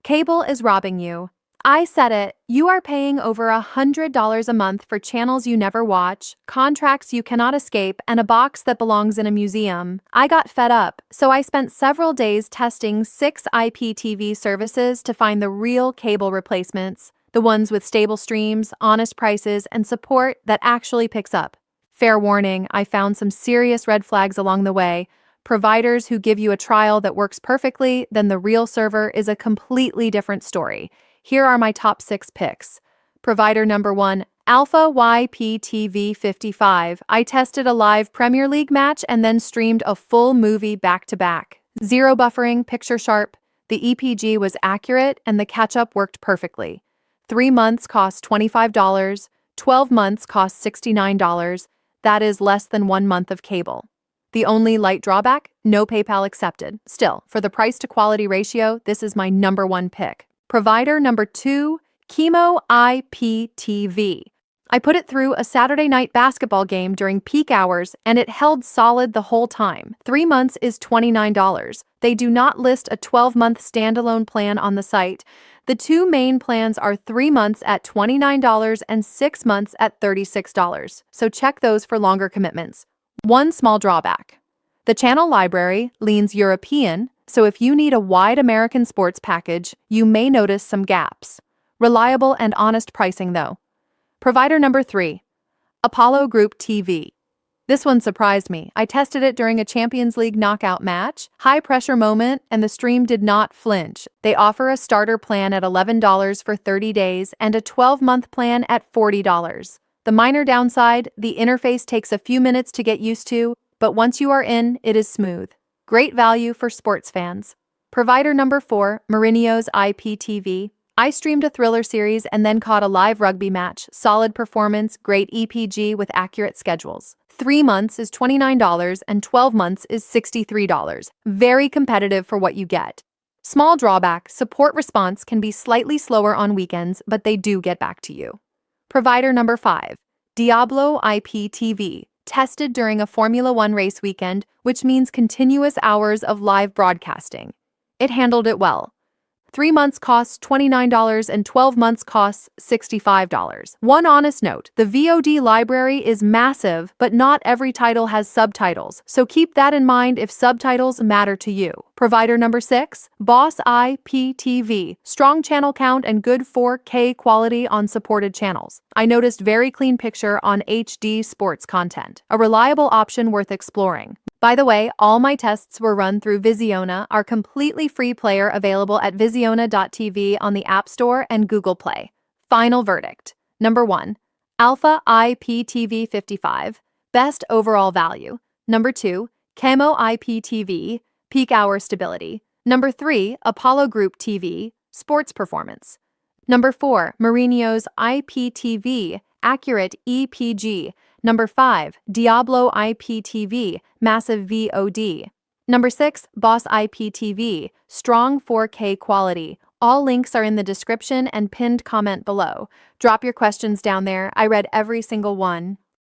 Cable is robbing you. I said it. You are paying over $100 a month for channels you never watch, contracts you cannot escape, and a box that belongs in a museum. I got fed up, so I spent several days testing 6 IPTV services to find the real cable replacements, the ones with stable streams, honest prices, and support that actually picks up. Fair warning, I found some serious red flags along the way. Providers who give you a trial that works perfectly, then the real server is a completely different story. Here are my top 6 picks. Provider number 1, Alfa IPTV 55. I tested a live Premier League match and then streamed a full movie back-to-back. Zero buffering, picture sharp. The EPG was accurate and the catch-up worked perfectly. 3 months cost $25, 12 months cost $69. That is less than 1 month of cable. The only light drawback? No PayPal accepted. Still, for the price-to-quality ratio, this is my number 1 pick. Provider number 2, Kemo IPTV. I put it through a Saturday night basketball game during peak hours, and it held solid the whole time. 3 months is $29. They do not list a 12-month standalone plan on the site. The 2 main plans are 3 months at $29 and 6 months at $36, so check those for longer commitments. One small drawback. The channel library leans European, so if you need a wide American sports package, you may notice some gaps. Reliable and honest pricing, though. Provider number 3, Apollo Group TV. This one surprised me. I tested it during a Champions League knockout match, high-pressure moment, and the stream did not flinch. They offer a starter plan at $11 for 30 days and a 12-month plan at $40. The minor downside, the interface takes a few minutes to get used to, but once you are in, it is smooth. Great value for sports fans. Provider number 4, Marinios IPTV. I streamed a thriller series and then caught a live rugby match. Solid performance, great EPG with accurate schedules. 3 months is $29 and 12 months is $63. Very competitive for what you get. Small drawback, support response can be slightly slower on weekends, but they do get back to you. Provider number 5, Diablo IPTV. Tested during a Formula 1 race weekend, which means continuous hours of live broadcasting. It handled it well. 3 months costs $29 and 12 months costs $65. One honest note, the VOD library is massive, but not every title has subtitles, so keep that in mind if subtitles matter to you. Provider number 6, Boss IPTV. Strong channel count and good 4K quality on supported channels. I noticed very clean picture on HD sports content. A reliable option worth exploring. By the way, all my tests were run through Visiona, our completely free player available at visiona.tv on the App Store and Google Play. Final verdict. Number 1, Alfa IPTV 55, best overall value. Number 2, Kemo IPTV, peak hour stability. Number 3, Apollo Group TV, sports performance. Number 4, Marinios IPTV, accurate EPG. Number 5, Diablo IPTV, massive VOD. Number 6, Boss IPTV, strong 4K quality. All links are in the description and pinned comment below. Drop your questions down there. I read every single one.